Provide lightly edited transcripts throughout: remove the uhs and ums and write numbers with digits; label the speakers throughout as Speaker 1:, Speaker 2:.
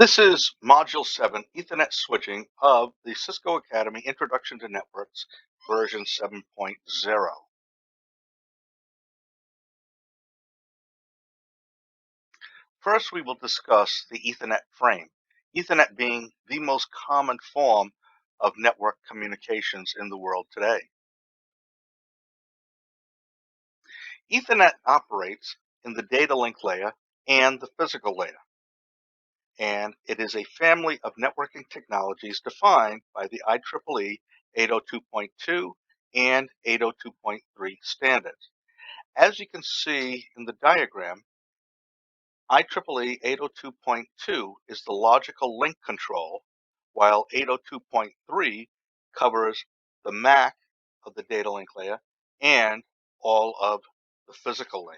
Speaker 1: This is Module 7, Ethernet Switching of the Cisco Academy Introduction to Networks, version 7.0. First, we will discuss the Ethernet frame, Ethernet being the most common form of network communications in the world today. Ethernet operates in the data link layer and the physical layer, and it is a family of networking technologies defined by the IEEE 802.2 and 802.3 standards. As you can see in the diagram, IEEE 802.2 is the logical link control, while 802.3 covers the MAC of the data link layer and all of the physical layer.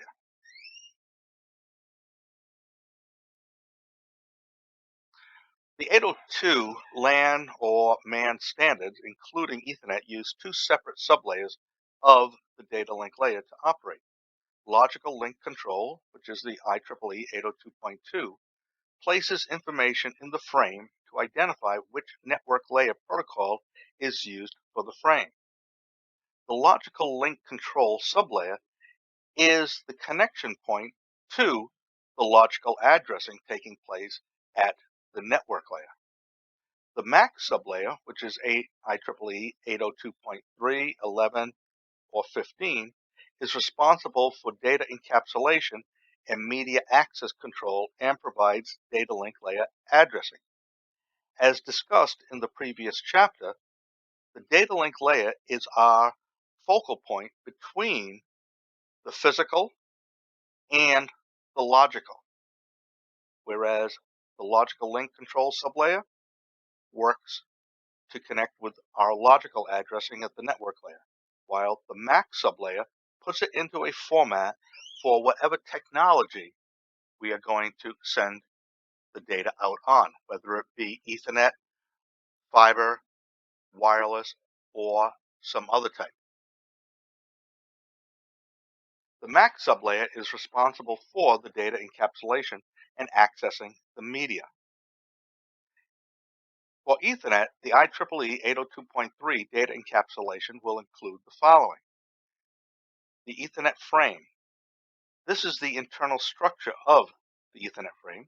Speaker 1: The 802 LAN or MAN standards, including Ethernet, use two separate sublayers of the data link layer to operate. Logical link control, which is the IEEE 802.2, places information in the frame to identify which network layer protocol is used for the frame. The logical link control sublayer is the connection point to the logical addressing taking place at the network layer. The MAC sublayer, which is IEEE 802.3, 11, or 15, is responsible for data encapsulation and media access control and provides data link layer addressing. As discussed in the previous chapter, the data link layer is our focal point between the physical and the logical, whereas the logical link control sublayer works to connect with our logical addressing at the network layer, while the MAC sublayer puts it into a format for whatever technology we are going to send the data out on, whether it be Ethernet, fiber, wireless, or some other type. The MAC sublayer is responsible for the data encapsulation and accessing the media. For Ethernet, the IEEE 802.3 data encapsulation will include the following: the Ethernet frame. This is the internal structure of the Ethernet frame.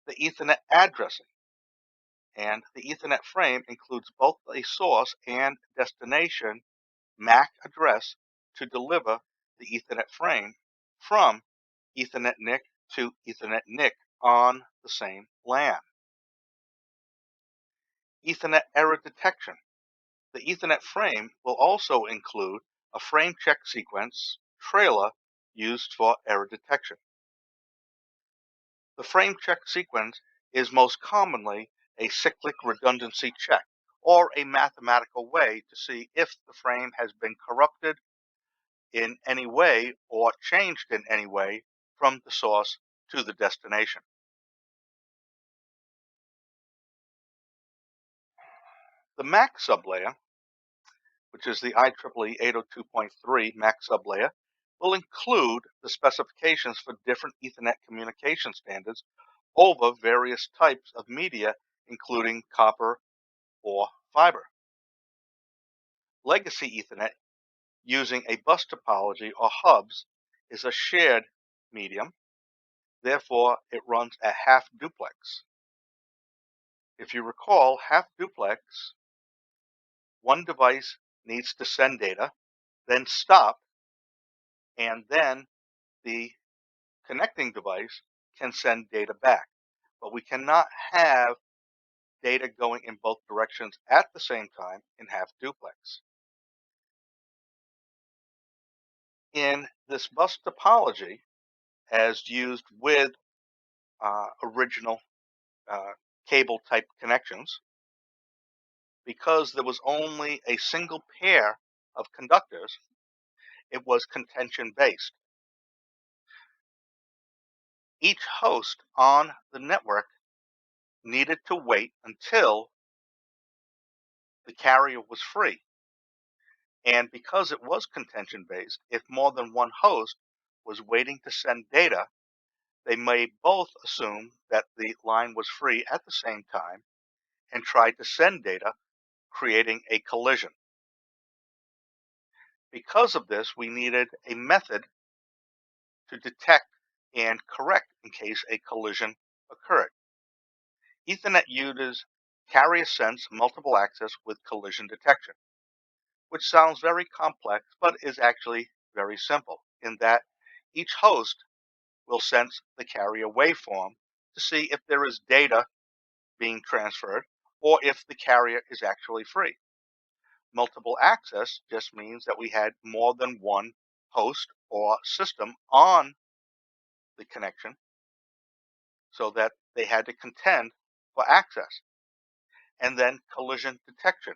Speaker 1: The Ethernet addressing. And the Ethernet frame includes both a source and destination MAC address to deliver the Ethernet frame from Ethernet NIC to Ethernet NIC on the same LAN. Ethernet error detection. The Ethernet frame will also include a frame check sequence trailer used for error detection. The frame check sequence is most commonly a cyclic redundancy check, or a mathematical way to see if the frame has been corrupted in any way or changed in any way from the source to the destination. The MAC sublayer, which is the IEEE 802.3 MAC sublayer, will include the specifications for different Ethernet communication standards over various types of media, including copper or fiber. Legacy Ethernet using a bus topology or hubs is a shared medium, therefore it runs at half duplex. If you recall, half duplex, one device needs to send data, then stop, and then the connecting device can send data back. But we cannot have data going in both directions at the same time in half duplex. In this bus topology, as used with original cable type connections, because there was only a single pair of conductors, it was contention based. Each host on the network needed to wait until the carrier was free. And because it was contention based, if more than one host was waiting to send data, They may both assume that the line was free at the same time and try to send data, creating a collision. Because of this, we needed a method to detect and correct in case a collision occurred. Ethernet uses carrier sense multiple access with collision detection, which sounds very complex but is actually very simple in that each host will sense the carrier waveform to see if there is data being transferred or if the carrier is actually free. Multiple access just means that we had more than one host or system on the connection so that they had to contend for access. And then collision detection.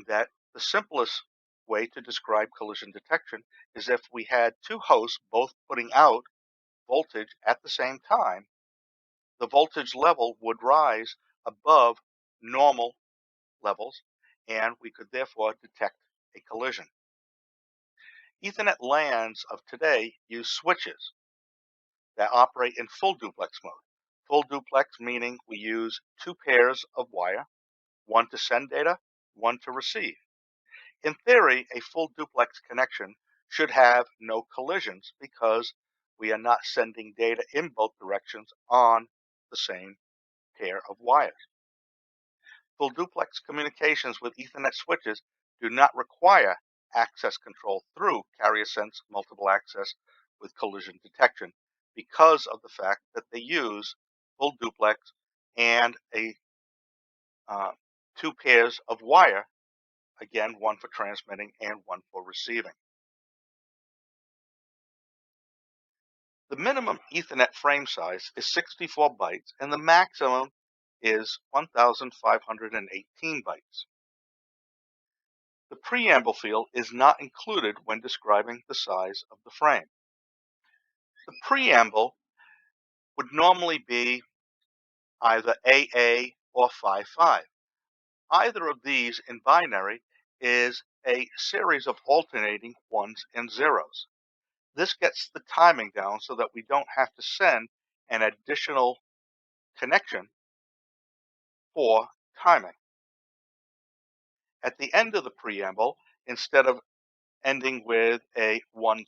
Speaker 1: That the simplest way to describe collision detection is if we had two hosts both putting out voltage at the same time, the voltage level would rise above normal levels, and we could therefore detect a collision. Ethernet LANs of today use switches that operate in full duplex mode. Full duplex meaning we use two pairs of wire, one to send data, one to receive. In theory, a full duplex connection should have no collisions because we are not sending data in both directions on the same pair of wires. Full duplex communications with Ethernet switches do not require access control through carrier sense multiple access with collision detection because of the fact that they use full duplex and two pairs of wire, again, one for transmitting and one for receiving. The minimum Ethernet frame size is 64 bytes and the maximum is 1,518 bytes. The preamble field is not included when describing the size of the frame. The preamble would normally be either AA or 55. Either of these in binary is a series of alternating ones and zeros. This gets the timing down so that we don't have to send an additional connection for timing. At the end of the preamble, instead of ending with a 10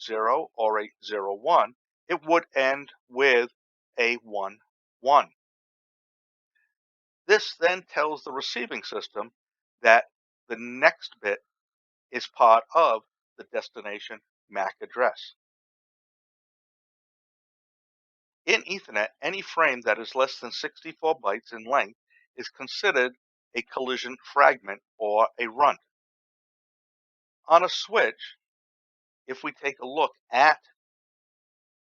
Speaker 1: or a 01, it would end with a 11. This then tells the receiving system that the next bit is part of the destination MAC address. In Ethernet, any frame that is less than 64 bytes in length is considered a collision fragment or a runt. On a switch, if we take a look at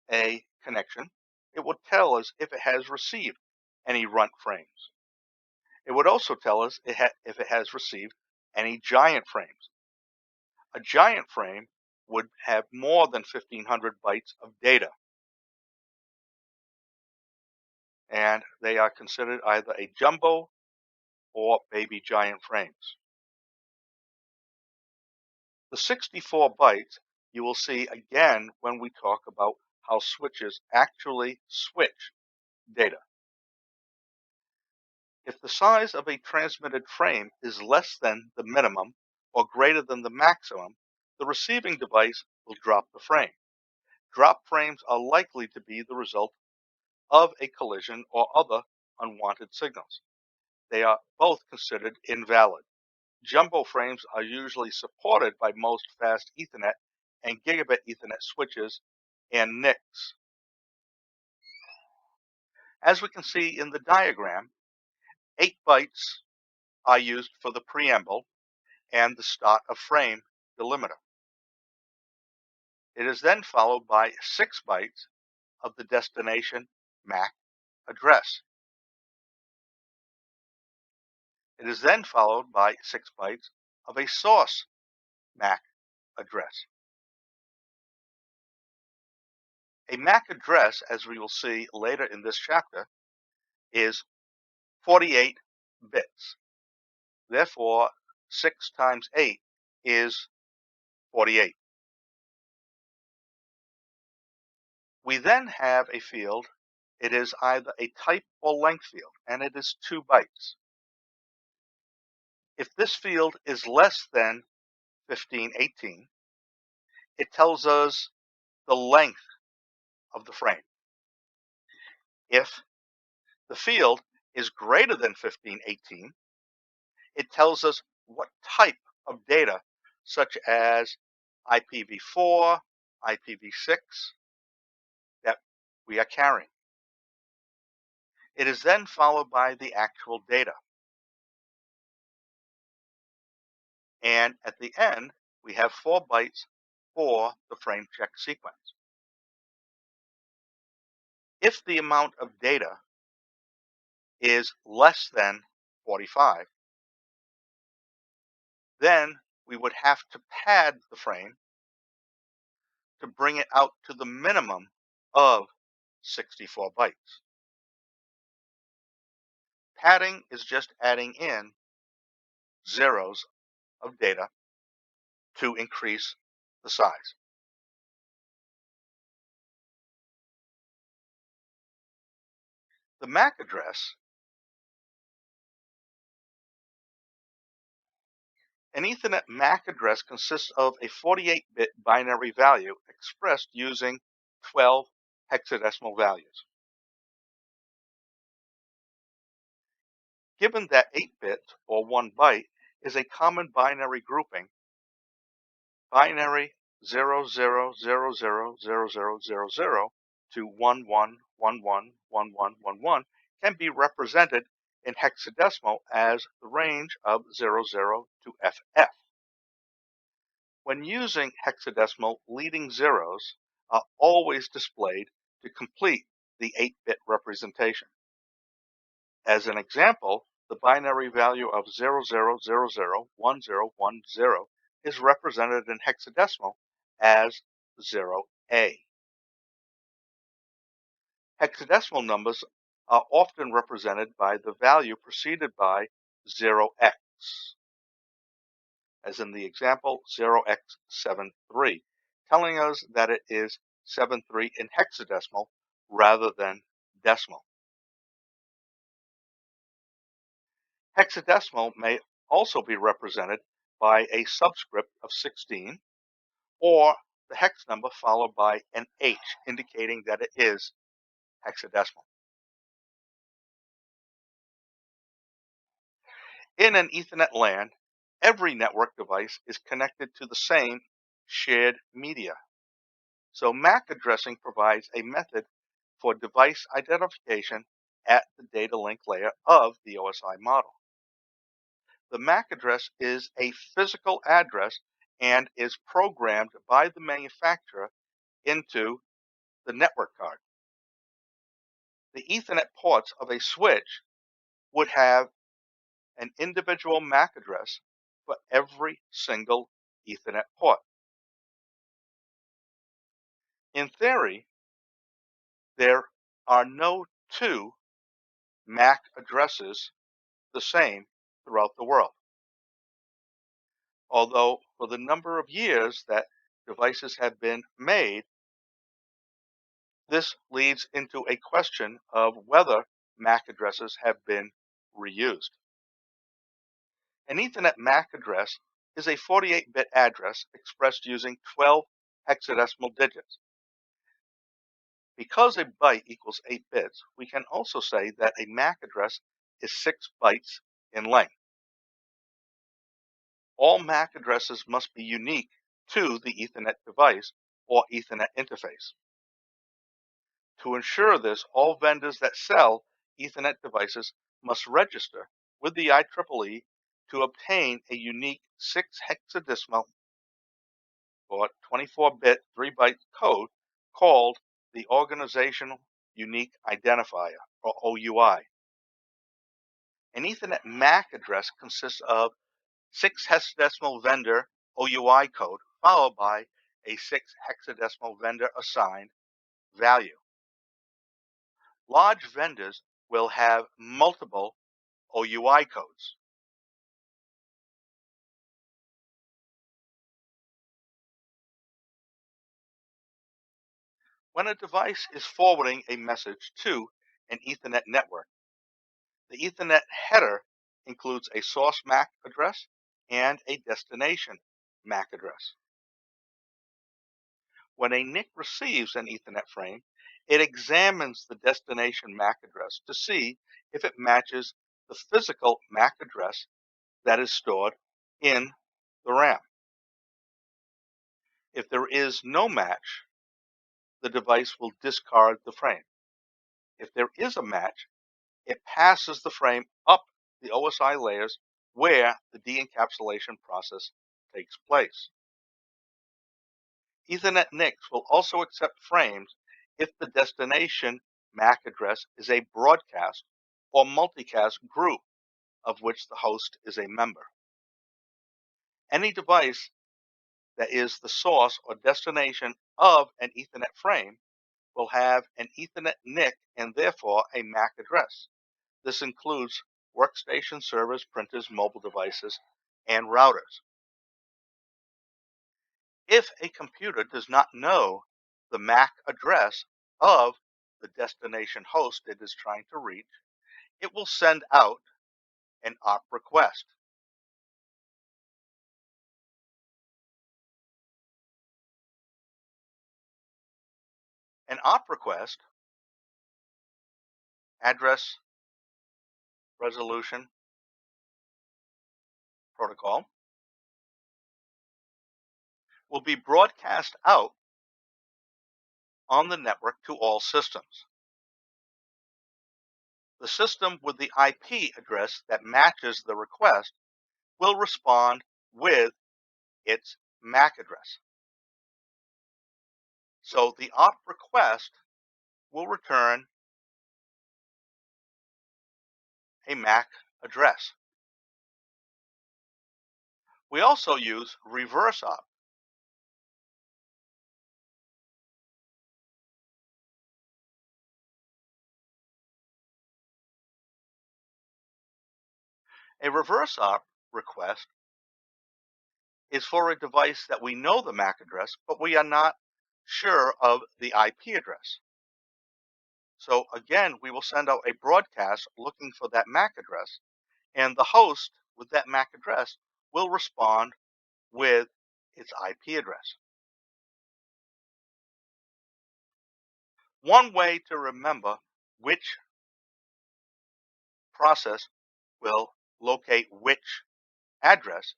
Speaker 1: a connection, it will tell us if it has received any runt frames. It would also tell us if it has received any giant frames. A giant frame would have more than 1,500 bytes of data, and they are considered either a jumbo or baby giant frames. The 64 bytes you will see again when we talk about how switches actually switch data. If the size of a transmitted frame is less than the minimum or greater than the maximum, the receiving device will drop the frame. Drop frames are likely to be the result of a collision or other unwanted signals. They are both considered invalid. Jumbo frames are usually supported by most fast Ethernet and gigabit Ethernet switches and NICs. As we can see in the diagram, 8 bytes are used for the preamble and the start of frame delimiter. It is then followed by 6 bytes of the destination MAC address. It is then followed by 6 bytes of a source MAC address. A MAC address, as we will see later in this chapter, is 48 bits. Therefore, 6 times 8 is 48. We then have a field. It is either a type or length field, and it is 2 bytes. If this field is less than 1518, it tells us the length of the frame. If the field is greater than 1518, it tells us what type of data, such as IPv4, IPv6, that we are carrying. It is then followed by the actual data. And at the end, we have 4 bytes for the frame check sequence. If the amount of data is less than 45, then we would have to pad the frame to bring it out to the minimum of 64 bytes. Padding is just adding in zeros of data to increase the size. The MAC address, an Ethernet MAC address consists of a 48-bit binary value expressed using 12 hexadecimal values. Given that 8 bits, or 1 byte, is a common binary grouping, binary 00000000 to 11111111 can be represented in hexadecimal as the range of 00 to FF. When using hexadecimal, leading zeros are always displayed to complete the 8-bit representation. As an example, the binary value of 00001010 is represented in hexadecimal as 0A. Hexadecimal numbers are often represented by the value preceded by 0x, as in the example 0x73, telling us that it is 73 in hexadecimal rather than decimal. Hexadecimal may also be represented by a subscript of 16, or the hex number followed by an H, indicating that it is hexadecimal. In an Ethernet LAN, every network device is connected to the same shared media. So MAC addressing provides a method for device identification at the data link layer of the OSI model. The MAC address is a physical address and is programmed by the manufacturer into the network card. The Ethernet ports of a switch would have an individual MAC address for every single Ethernet port. In theory, there are no 2 MAC addresses the same throughout the world. Although for the number of years that devices have been made, this leads into a question of whether MAC addresses have been reused. An Ethernet MAC address is a 48-bit address expressed using 12 hexadecimal digits. Because a byte equals 8 bits, we can also say that a MAC address is 6 bytes in length. All MAC addresses must be unique to the Ethernet device or Ethernet interface. To ensure this, all vendors that sell Ethernet devices must register with the IEEE to obtain a unique 6 hexadecimal or 24-bit 3-byte code called the Organizational Unique Identifier, or OUI. An Ethernet MAC address consists of 6 hexadecimal vendor OUI code followed by a 6 hexadecimal vendor assigned value. Large vendors will have multiple OUI codes. When a device is forwarding a message to an Ethernet network, the Ethernet header includes a source MAC address and a destination MAC address. When a NIC receives an Ethernet frame, it examines the destination MAC address to see if it matches the physical MAC address that is stored in the RAM. If there is no match, the device will discard the frame. If there is a match, it passes the frame up the OSI layers where the de-encapsulation process takes place. Ethernet NICs will also accept frames if the destination MAC address is a broadcast or multicast group of which the host is a member. Any device that is the source or destination of an Ethernet frame will have an Ethernet NIC and therefore a MAC address. This includes workstation servers, printers, mobile devices, and routers. If a computer does not know the MAC address of the destination host it is trying to reach, it will send out an ARP request. An ARP request, address resolution protocol, will be broadcast out on the network to all systems. The system with the IP address that matches the request will respond with its MAC address. So the ARP request will return a MAC address. We also use reverse ARP. A reverse ARP request is for a device that we know the MAC address, but we are not sure of the IP address. So again, we will send out a broadcast looking for that MAC address, and the host with that MAC address will respond with its IP address. One way to remember which process will locate which address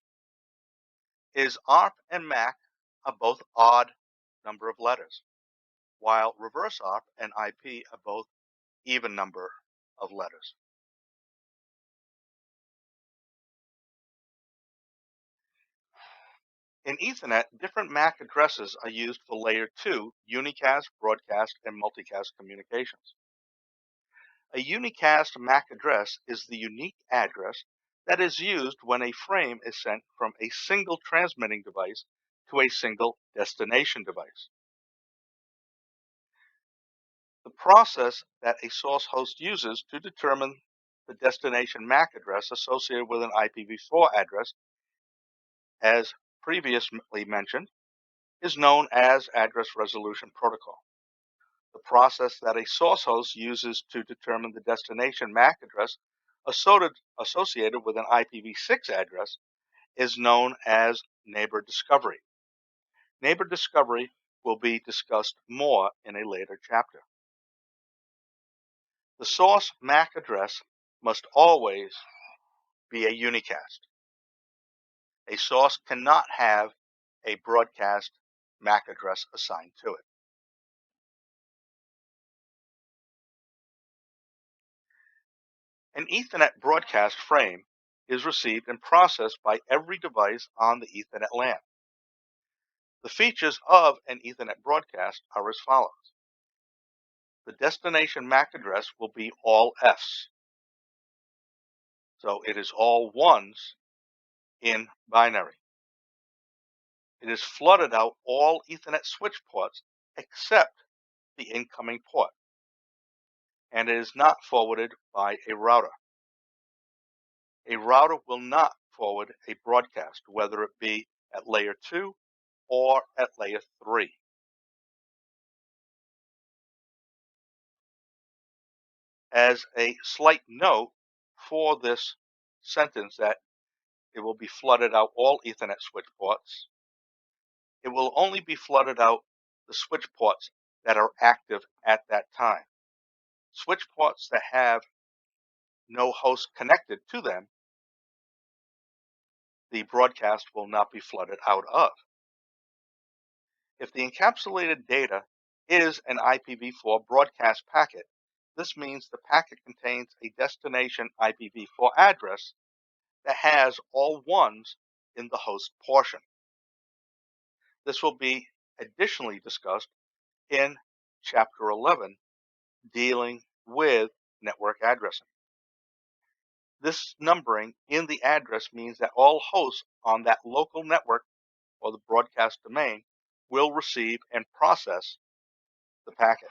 Speaker 1: is ARP and MAC are both odd number of letters, while reverse ARP and IP are both even number of letters. In Ethernet, different MAC addresses are used for layer 2 unicast, broadcast, and multicast communications. A unicast MAC address is the unique address that is used when a frame is sent from a single transmitting device to a single destination device. The process that a source host uses to determine the destination MAC address associated with an IPv4 address, as previously mentioned, is known as address resolution protocol. The process that a source host uses to determine the destination MAC address associated with an IPv6 address is known as neighbor discovery. Neighbor discovery will be discussed more in a later chapter. The source MAC address must always be a unicast. A source cannot have a broadcast MAC address assigned to it. An Ethernet broadcast frame is received and processed by every device on the Ethernet LAN. The features of an Ethernet broadcast are as follows. The destination MAC address will be all Fs. So it is all ones in binary. It is flooded out all Ethernet switch ports except the incoming port, and it is not forwarded by a router. A router will not forward a broadcast, whether it be at layer 2 or at layer 3. As a slight note for this sentence that it will be flooded out all Ethernet switch ports, it will only be flooded out the switch ports that are active at that time. Switch ports that have no host connected to them, the broadcast will not be flooded out of. If the encapsulated data is an IPv4 broadcast packet, this means the packet contains a destination IPv4 address that has all ones in the host portion. This will be additionally discussed in Chapter 11, dealing with network addressing. This numbering in the address means that all hosts on that local network or the broadcast domain will receive and process the packet.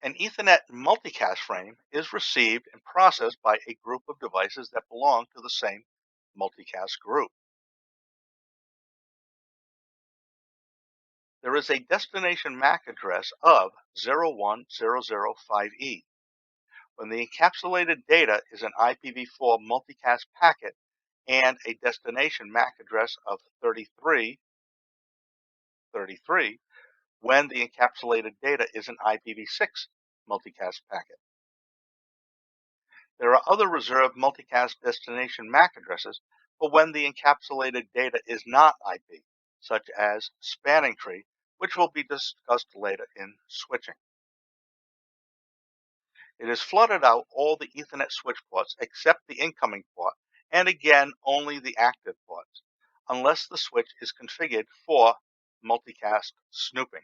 Speaker 1: An Ethernet multicast frame is received and processed by a group of devices that belong to the same multicast group. There is a destination MAC address of 01005E. When the encapsulated data is an IPv4 multicast packet and a destination MAC address of 3333, when the encapsulated data is an IPv6 multicast packet. There are other reserved multicast destination MAC addresses for when the encapsulated data is not IP, such as spanning tree, which will be discussed later in switching. It has flooded out all the Ethernet switch ports except the incoming port, and again only the active ports, unless the switch is configured for multicast snooping.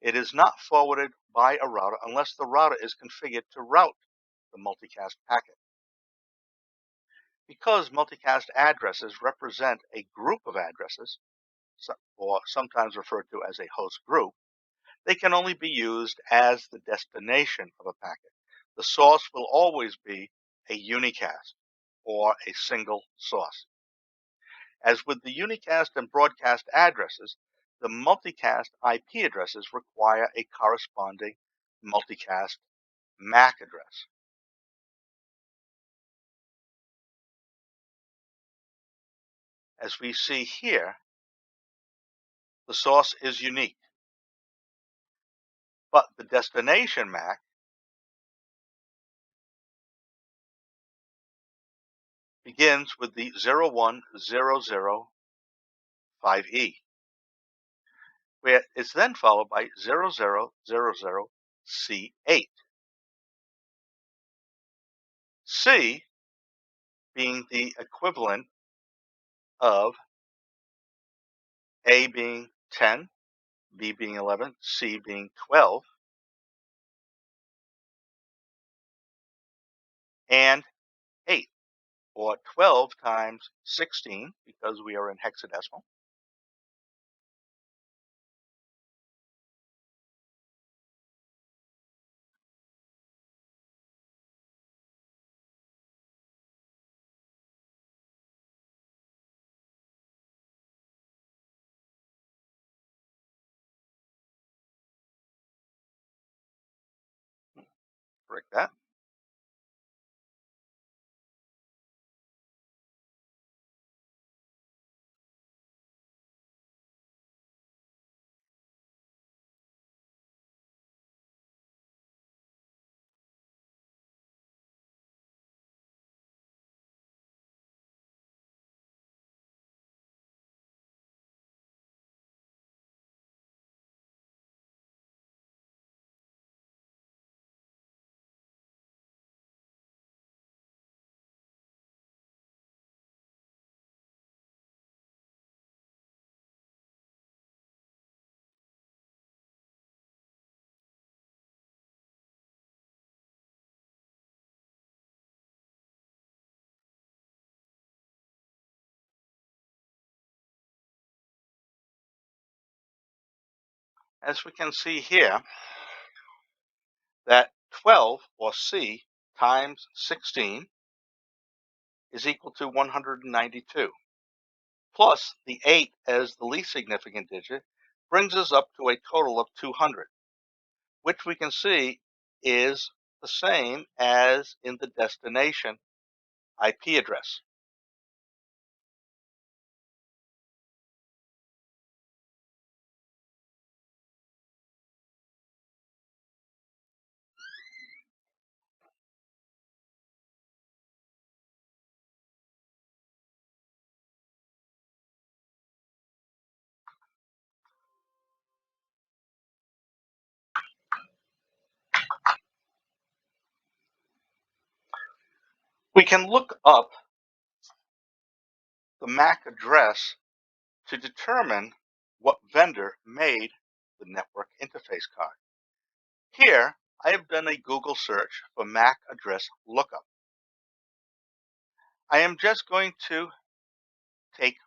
Speaker 1: It is not forwarded by a router unless the router is configured to route the multicast packet. Because multicast addresses represent a group of addresses, or sometimes referred to as a host group, they can only be used as the destination of a packet. The source will always be a unicast or a single source. As with the unicast and broadcast addresses, the multicast IP addresses require a corresponding multicast MAC address. As we see here, the source is unique, but the destination MAC begins with the 01005E, where it's then followed by 0000C8. C being the equivalent of A being 10, B being 11, C being 12, and 8, or 12 times 16, because we are in hexadecimal, correct that. As we can see here, that 12, or C, times 16 is equal to 192. plus the 8 as the least significant digit brings us up to a total of 200, which we can see is the same as in the destination IP address. We can look up the MAC address to determine what vendor made the network interface card. Here, I have done a Google search for MAC address lookup. I am just going to take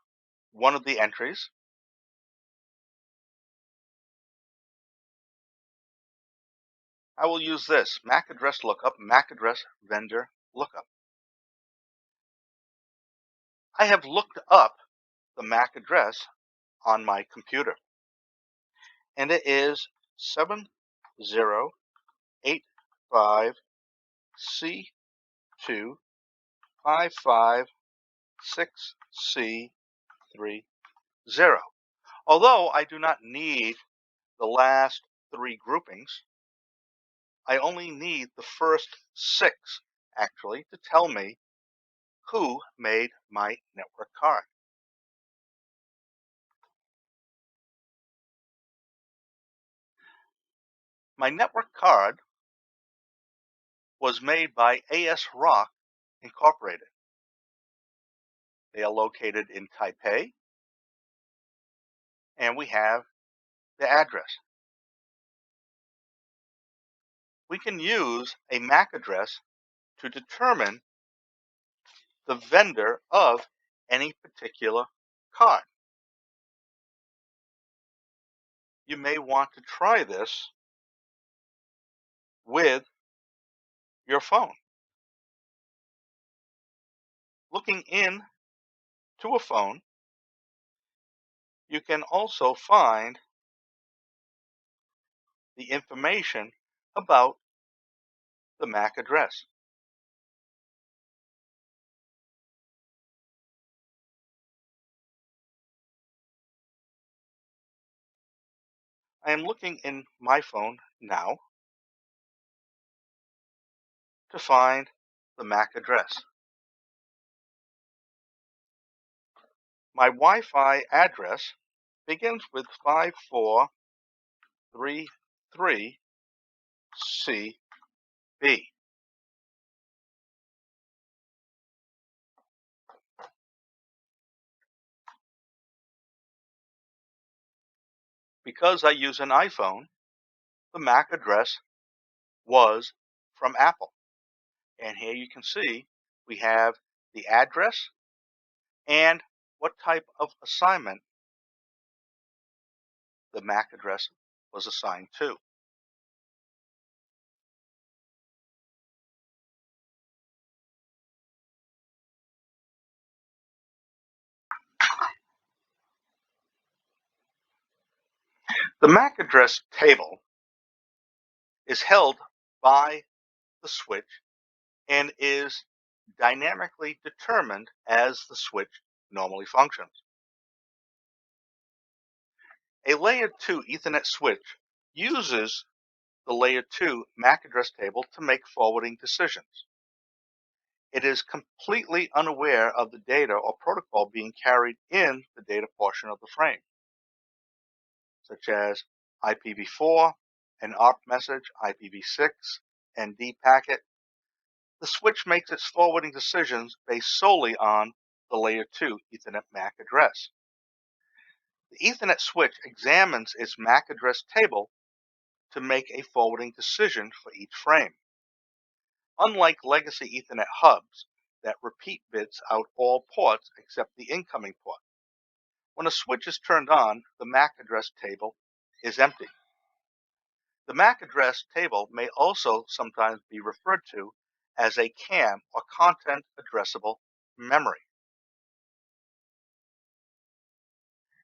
Speaker 1: one of the entries. I will use this, MAC address lookup, MAC address vendor lookup. I have looked up the MAC address on my computer, and it is 7085C2 556C30. Although I do not need the last 3 groupings, I only need the first 6 actually to tell me who made my network card. My network card was made by AS Rock Incorporated. They are located in Taipei, and we have the address. We can use a MAC address to determine the vendor of any particular card. You may want to try this with your phone. Looking in to a phone, you can also find the information about the MAC address. I am looking in my phone now to find the MAC address. My Wi-Fi address begins with 5433CB. Because I use an iPhone, the MAC address was from Apple. And here you can see we have the address and what type of assignment the MAC address was assigned to. The MAC address table is held by the switch and is dynamically determined as the switch normally functions. A layer 2 Ethernet switch uses the layer 2 MAC address table to make forwarding decisions. It is completely unaware of the data or protocol being carried in the data portion of the frame, such as IPv4, an ARP message, IPv6, ND packet. The switch makes its forwarding decisions based solely on the layer 2 Ethernet MAC address. The Ethernet switch examines its MAC address table to make a forwarding decision for each frame. Unlike legacy Ethernet hubs that repeat bits out all ports except the incoming port, when a switch is turned on, the MAC address table is empty. The MAC address table may also sometimes be referred to as a CAM, or content addressable memory.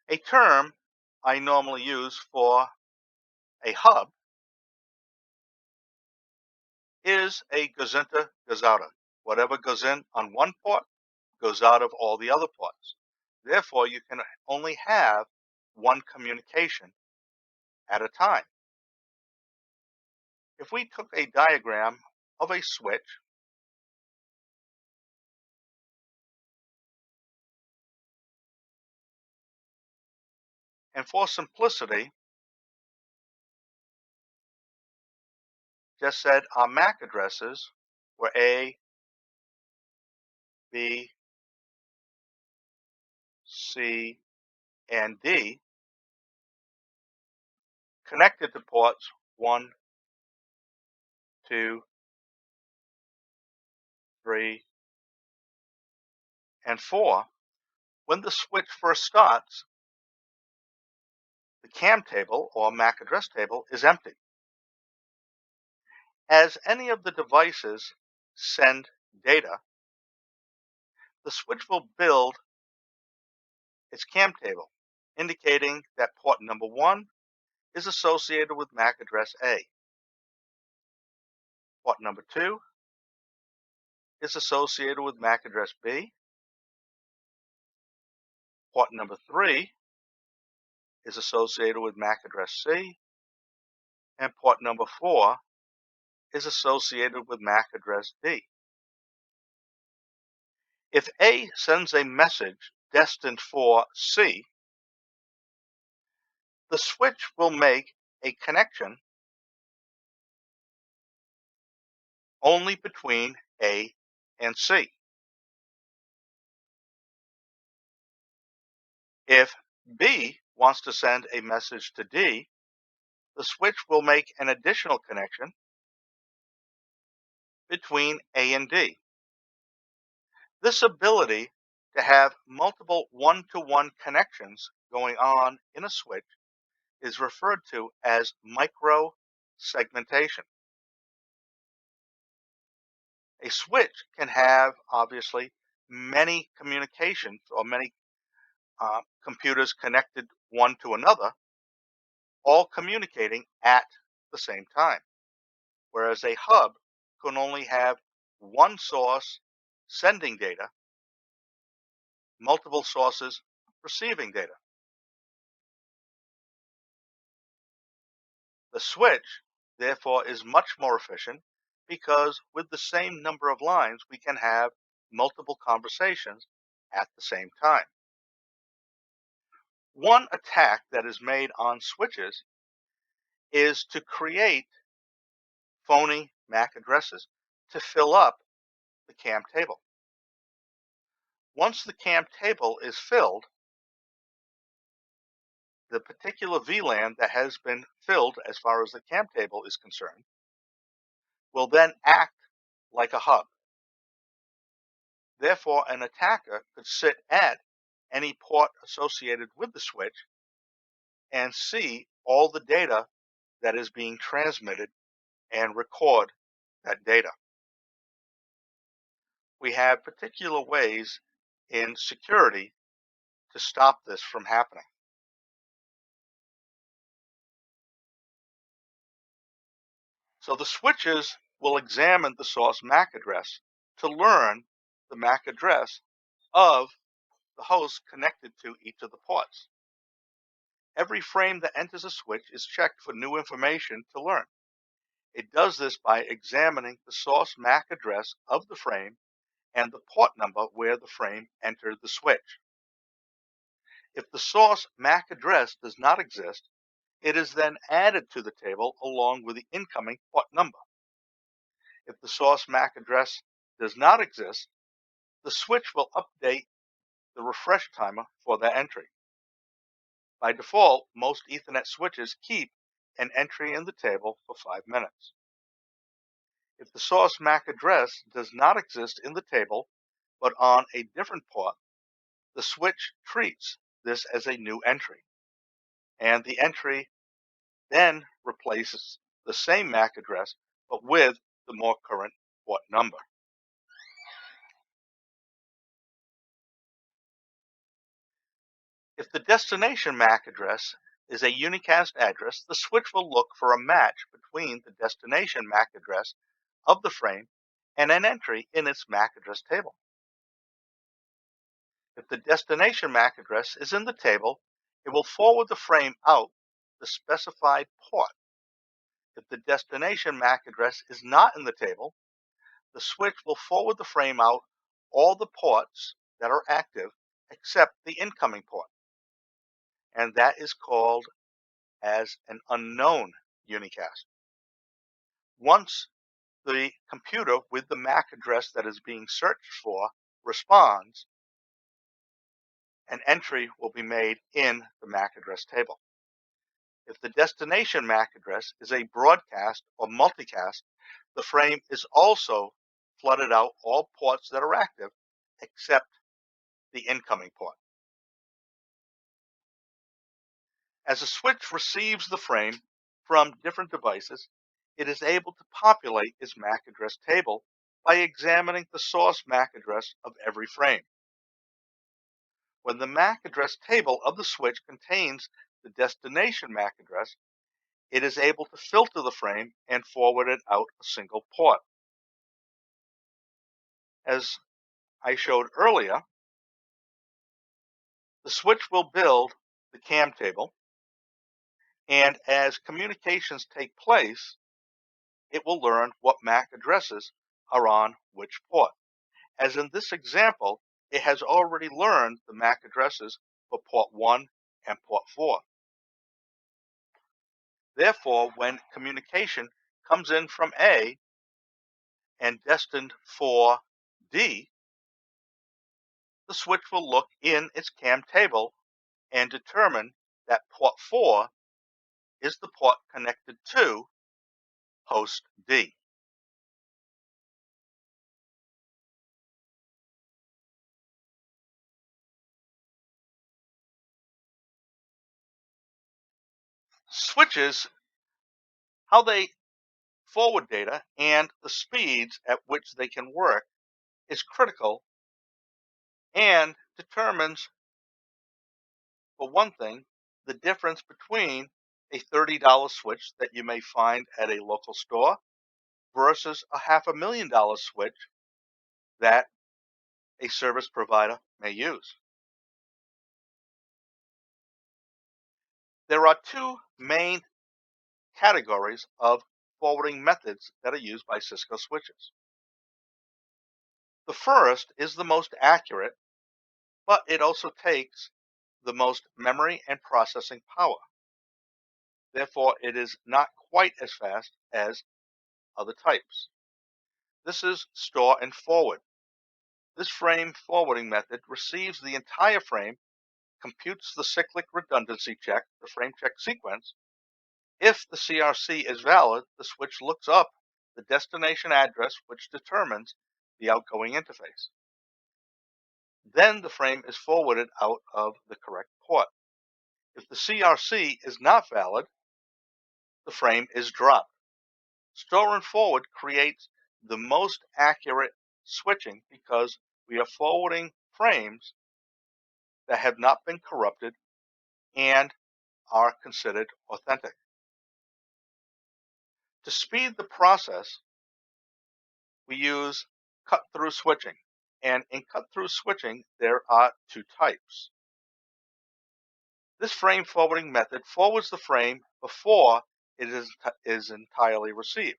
Speaker 1: A term I normally use for a hub is a goes into, goes out of. Whatever goes in on one port goes out of all the other ports. Therefore, you can only have one communication at a time. If we took a diagram of a switch, and for simplicity, just said our MAC addresses were A, B, C, and D, connected to ports 1, 2, 3, and 4. When the switch first starts, the CAM table or MAC address table is empty. As any of the devices send data, the switch will build its CAM table, indicating that port number 1 is associated with MAC address A. Port number 2 is associated with MAC address B. Port number 3 is associated with MAC address C. And port number 4 is associated with MAC address D. If A sends a message destined for C, the switch will make a connection only between A and C. If B wants to send a message to D, the switch will make an additional connection between A and D. This ability to have multiple one-to-one connections going on in a switch is referred to as micro-segmentation. A switch can have, obviously, many communications or many computers connected one to another, all communicating at the same time, whereas a hub can only have one source sending data, multiple sources receiving data. The switch, therefore, is much more efficient because with the same number of lines, we can have multiple conversations at the same time. One attack that is made on switches is to create phony MAC addresses to fill up the CAM table. Once the CAM table is filled, the particular VLAN that has been filled as far as the CAM table is concerned will then act like a hub. Therefore, an attacker could sit at any port associated with the switch and see all the data that is being transmitted and record that data. We have particular ways in security to stop this from happening. So the switches will examine the source MAC address to learn the MAC address of the host connected to each of the ports. Every frame that enters a switch is checked for new information to learn. It does this by examining the source MAC address of the frame and the port number where the frame entered the switch. If the source MAC address does not exist, it is then added to the table along with the incoming port number. If the source MAC address does not exist, the switch will update the refresh timer for that entry. By default, most Ethernet switches keep an entry in the table for 5 minutes. If the source MAC address does not exist in the table, but on a different port, the switch treats this as a new entry, and the entry then replaces the same MAC address, but with the more current port number. If the destination MAC address is a unicast address, the switch will look for a match between the destination MAC address of the frame and an entry in its MAC address table. If the destination MAC address is in the table, it will forward the frame out the specified port. If the destination MAC address is not in the table, the switch will forward the frame out all the ports that are active except the incoming port, and that is called as an unknown unicast. Once the computer with the MAC address that is being searched for responds, an entry will be made in the MAC address table. If the destination MAC address is a broadcast or multicast, the frame is also flooded out all ports that are active except the incoming port. As a switch receives the frame from different devices, it is able to populate its MAC address table by examining the source MAC address of every frame. When the MAC address table of the switch contains the destination MAC address, it is able to filter the frame and forward it out a single port. As I showed earlier, the switch will build the CAM table, and as communications take place, it will learn what MAC addresses are on which port. As in this example, it has already learned the MAC addresses for port 1 and port 4. Therefore, when communication comes in from A and destined for D, the switch will look in its CAM table and determine that port 4 is the port connected to host D. Switches, how they forward data and the speeds at which they can work is critical and determines, for one thing, the difference between a $30 switch that you may find at a local store versus a $500,000 switch that a service provider may use. There are two main categories of forwarding methods that are used by Cisco switches. The first is the most accurate, but it also takes the most memory and processing power. Therefore, it is not quite as fast as other types. This is store and forward. This frame forwarding method receives the entire frame, computes the cyclic redundancy check, the frame check sequence. If the CRC is valid, the switch looks up the destination address, which determines the outgoing interface. Then the frame is forwarded out of the correct port. If the CRC is not valid, the frame is dropped. Store and forward creates the most accurate switching because we are forwarding frames that have not been corrupted and are considered authentic. To speed the process, we use cut-through switching. And in cut-through switching, there are two types. This frame forwarding method forwards the frame before it is entirely received.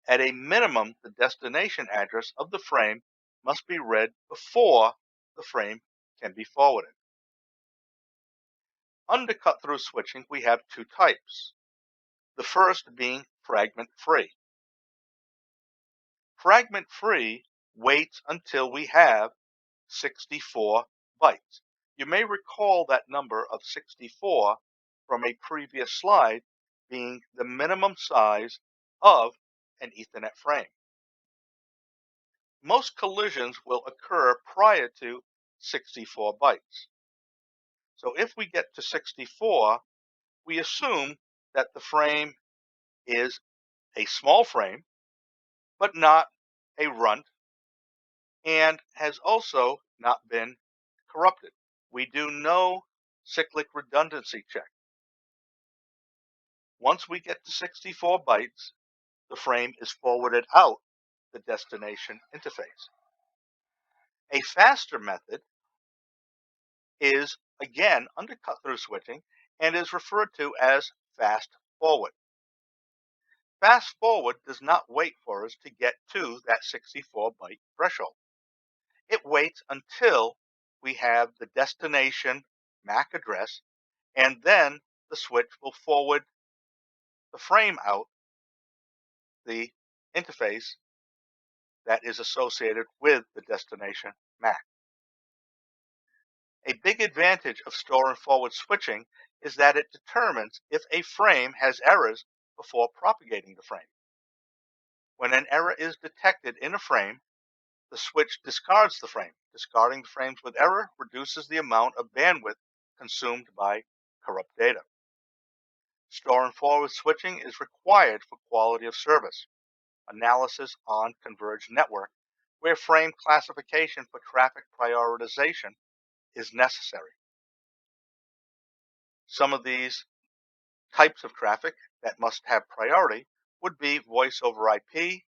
Speaker 1: At a minimum, the destination address of the frame must be read before the frame can be forwarded. Under cut-through switching, we have two types. The first being fragment-free. Fragment-free waits until we have 64 bytes. You may recall that number of 64 from a previous slide being the minimum size of an Ethernet frame. Most collisions will occur prior to 64 bytes. So if we get to 64, we assume that the frame is a small frame, but not a runt, and has also not been corrupted. We do no cyclic redundancy check. Once we get to 64 bytes, the frame is forwarded out the destination interface. A faster method is, again, under cut-through switching and is referred to as fast forward. Fast forward does not wait for us to get to that 64-byte threshold. It waits until we have the destination MAC address, and then the switch will forward the frame out the interface that is associated with the destination MAC. A big advantage of store and forward switching is that it determines if a frame has errors before propagating the frame. When an error is detected in a frame, the switch discards the frame. Discarding the frames with error reduces the amount of bandwidth consumed by corrupt data. Store and forward switching is required for quality of service analysis on converged network, where frame classification for traffic prioritization is necessary. Some of these types of traffic that must have priority would be voice over IP,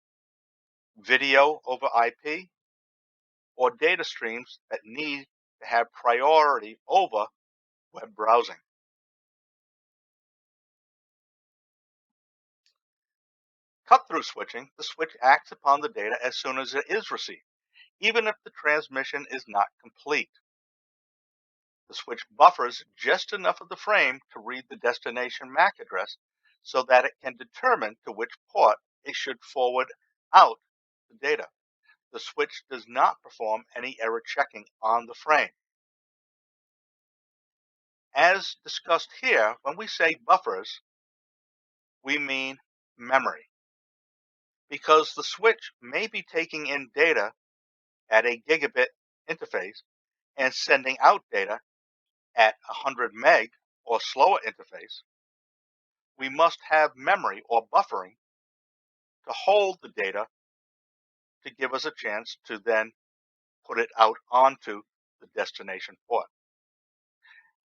Speaker 1: video over IP, or data streams that need to have priority over web browsing. Cut-through switching, the switch acts upon the data as soon as it is received, even if the transmission is not complete. The switch buffers just enough of the frame to read the destination MAC address so that it can determine to which port it should forward out the data. The switch does not perform any error checking on the frame. As discussed here, when we say buffers, we mean memory, because the switch may be taking in data at a gigabit interface and sending out data at 100 meg or slower interface. We must have memory or buffering to hold the data to give us a chance to then put it out onto the destination port.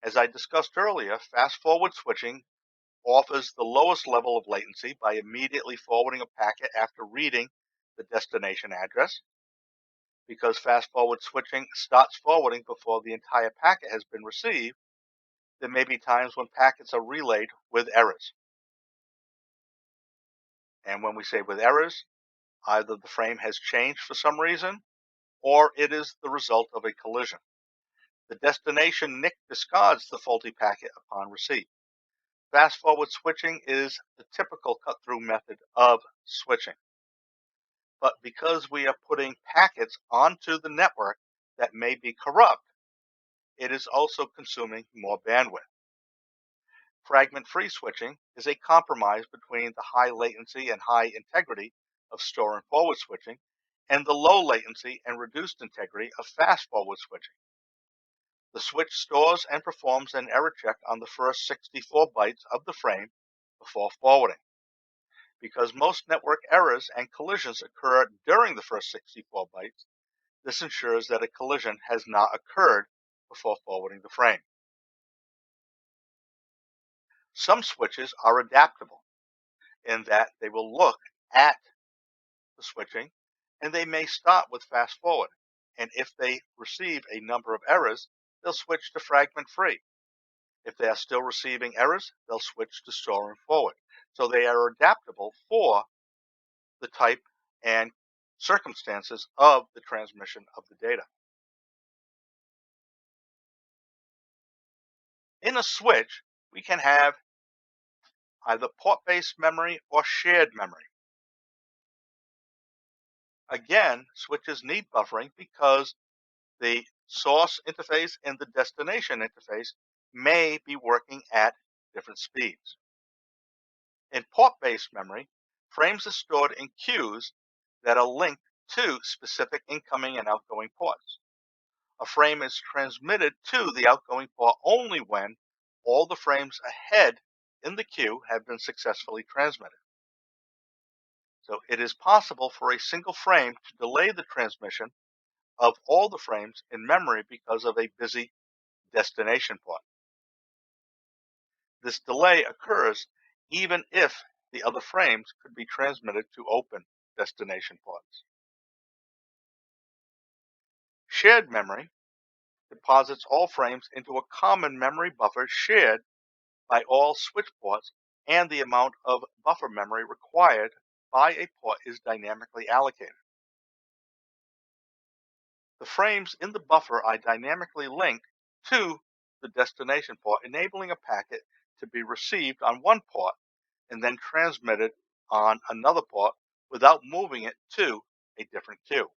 Speaker 1: As I discussed earlier, fast forward switching offers the lowest level of latency by immediately forwarding a packet after reading the destination address. Because fast forward switching starts forwarding before the entire packet has been received, there may be times when packets are relayed with errors. And when we say with errors, either the frame has changed for some reason, or it is the result of a collision. The destination NIC discards the faulty packet upon receipt. Fast forward switching is the typical cut-through method of switching. But because we are putting packets onto the network that may be corrupt, it is also consuming more bandwidth. Fragment-free switching is a compromise between the high latency and high integrity of store and forward switching and the low latency and reduced integrity of fast forward switching. The switch stores and performs an error check on the first 64 bytes of the frame before forwarding. Because most network errors and collisions occur during the first 64 bytes, this ensures that a collision has not occurred before forwarding the frame. Some switches are adaptable in that they will look at the switching and they may start with fast forward. And if they receive a number of errors, they'll switch to fragment free. If they are still receiving errors, they'll switch to store and forward. So they are adaptable for the type and circumstances of the transmission of the data. In a switch, we can have either port-based memory or shared memory. Again, switches need buffering because the source interface and the destination interface may be working at different speeds. In port-based memory, frames are stored in queues that are linked to specific incoming and outgoing ports. A frame is transmitted to the outgoing port only when all the frames ahead in the queue have been successfully transmitted. So it is possible for a single frame to delay the transmission of all the frames in memory because of a busy destination port. This delay occurs even if the other frames could be transmitted to open destination ports. Shared memory deposits all frames into a common memory buffer shared by all switch ports, and the amount of buffer memory required by a port is dynamically allocated. The frames in the buffer are dynamically linked to the destination port, enabling a packet to be received on one port and then transmitted on another port without moving it to a different queue.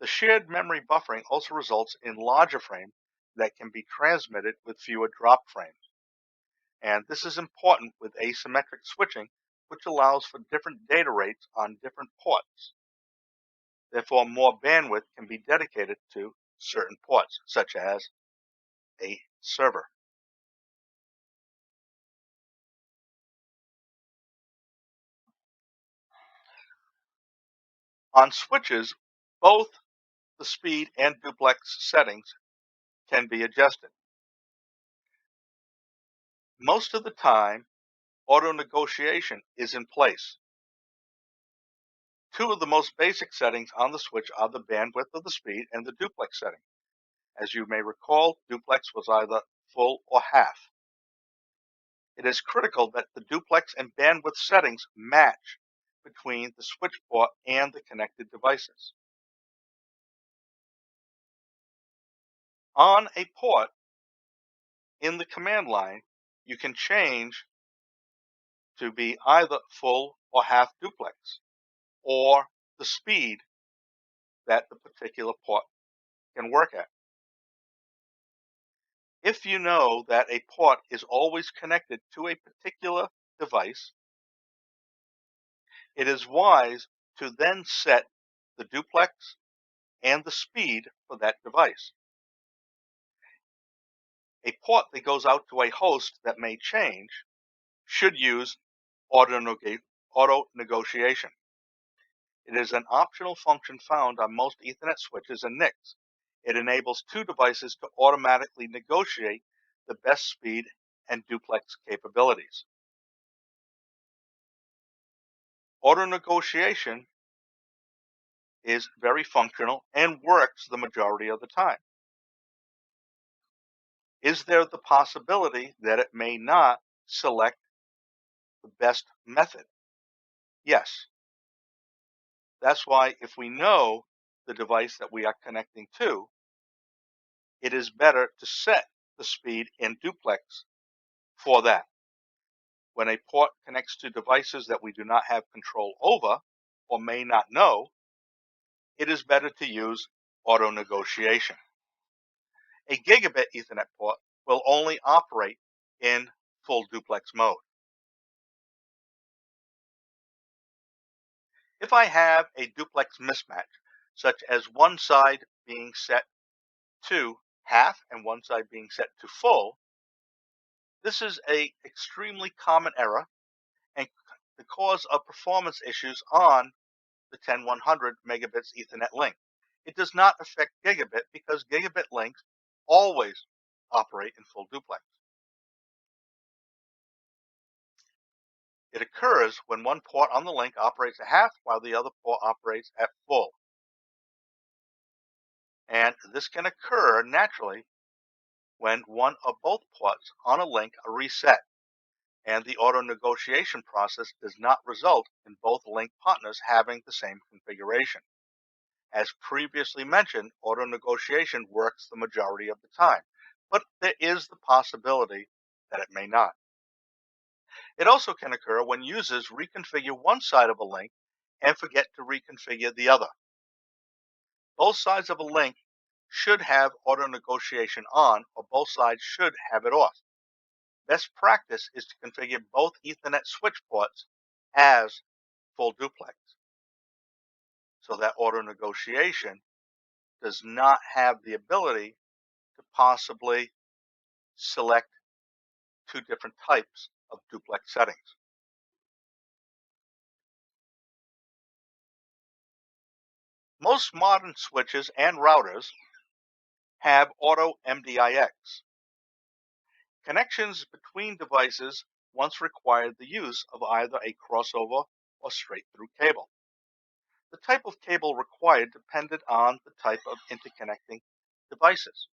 Speaker 1: The shared memory buffering also results in larger frames that can be transmitted with fewer drop frames. And this is important with asymmetric switching, which allows for different data rates on different ports. Therefore, more bandwidth can be dedicated to certain ports, such as a server. On switches, both the speed and duplex settings can be adjusted. Most of the time, auto negotiation is in place. Two of the most basic settings on the switch are the bandwidth of the speed and the duplex setting. As you may recall, duplex was either full or half. It is critical that the duplex and bandwidth settings match between the switch port and the connected devices. On a port in the command line, you can change to be either full or half duplex, or the speed that the particular port can work at. If you know that a port is always connected to a particular device, it is wise to then set the duplex and the speed for that device. A port that goes out to a host that may change should use auto negotiation. It is an optional function found on most Ethernet switches and NICs. It enables two devices to automatically negotiate the best speed and duplex capabilities. Auto negotiation is very functional and works the majority of the time. Is there the possibility that it may not select the best method? Yes. That's why if we know the device that we are connecting to, it is better to set the speed in duplex for that. When a port connects to devices that we do not have control over or may not know, it is better to use auto negotiation. A gigabit Ethernet port will only operate in full duplex mode. If I have a duplex mismatch, such as one side being set to half and one side being set to full, this is an extremely common error and the cause of performance issues on the 10100 megabits Ethernet link. It does not affect gigabit because gigabit links always operate in full duplex. It occurs when one port on the link operates at half while the other port operates at full. And this can occur naturally when one or both ports on a link are reset, and the auto negotiation process does not result in both link partners having the same configuration. As previously mentioned, auto negotiation works the majority of the time, but there is the possibility that it may not. It also can occur when users reconfigure one side of a link and forget to reconfigure the other. Both sides of a link should have auto negotiation on, or both sides should have it off. Best practice is to configure both Ethernet switch ports as full duplex so that auto negotiation does not have the ability to possibly select two different types of duplex settings. Most modern switches and routers have auto MDIX. Connections between devices once required the use of either a crossover or straight-through cable. The type of cable required depended on the type of interconnecting devices.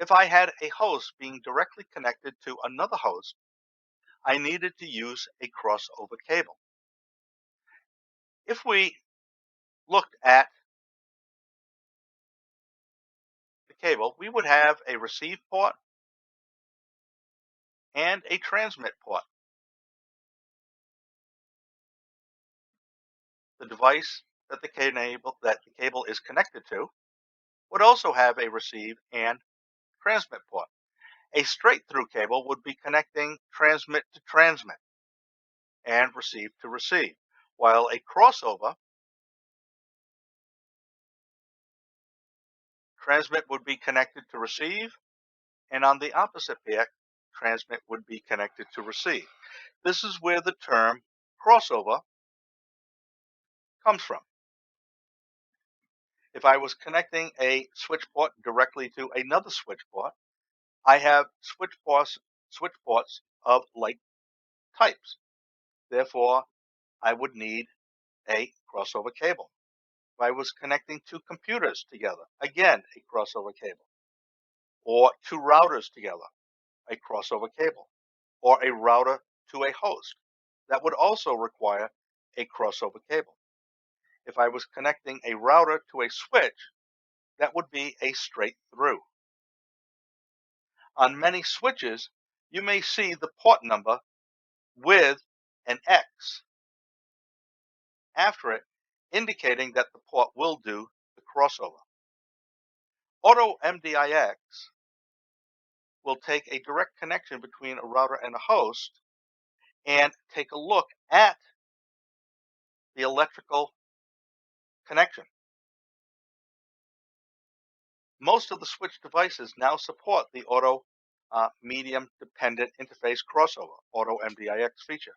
Speaker 1: If I had a host being directly connected to another host, I needed to use a crossover cable. If we looked at the cable, we would have a receive port and a transmit port. The device that the cable is connected to would also have a receive and transmit port. A straight-through cable would be connecting transmit to transmit and receive to receive, while a crossover transmit would be connected to receive, and on the opposite pair, transmit would be connected to receive. This is where the term crossover comes from. If I was connecting a switch port directly to another switch port, I have switch ports of like types. Therefore, I would need a crossover cable. If I was connecting two computers together, again, a crossover cable. Or two routers together, a crossover cable. Or a router to a host. That would also require a crossover cable. If I was connecting a router to a switch, that would be a straight through. On many switches, you may see the port number with an X after it, indicating that the port will do the crossover. Auto MDIX will take a direct connection between a router and a host and take a look at the electrical connection. Most of the switch devices now support the auto medium dependent interface crossover, auto MDIX feature.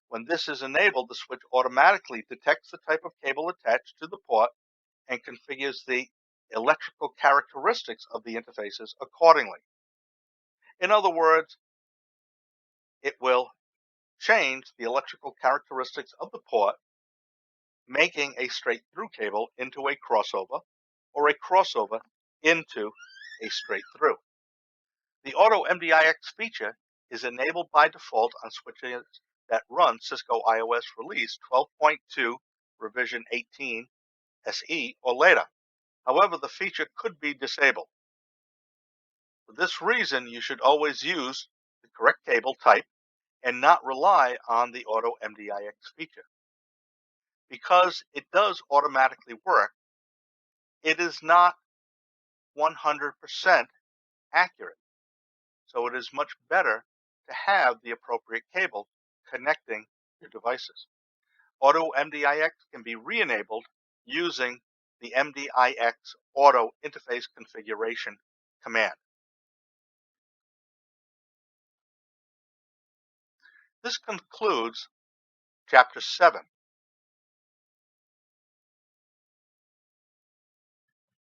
Speaker 1: When this is enabled, the switch automatically detects the type of cable attached to the port and configures the electrical characteristics of the interfaces accordingly. In other words, it will change the electrical characteristics of the port, making a straight-through cable into a crossover or a crossover into a straight-through. The auto MDIX feature is enabled by default on switches that run Cisco iOS release 12.2 revision 18 SE or later. However, the feature could be disabled. For this reason, you should always use the correct cable type and not rely on the auto MDIX feature. Because it does automatically work, it is not 100% accurate. So it is much better to have the appropriate cable connecting your devices. Auto MDIX can be re-enabled using the MDIX Auto Interface Configuration command. This concludes Chapter 7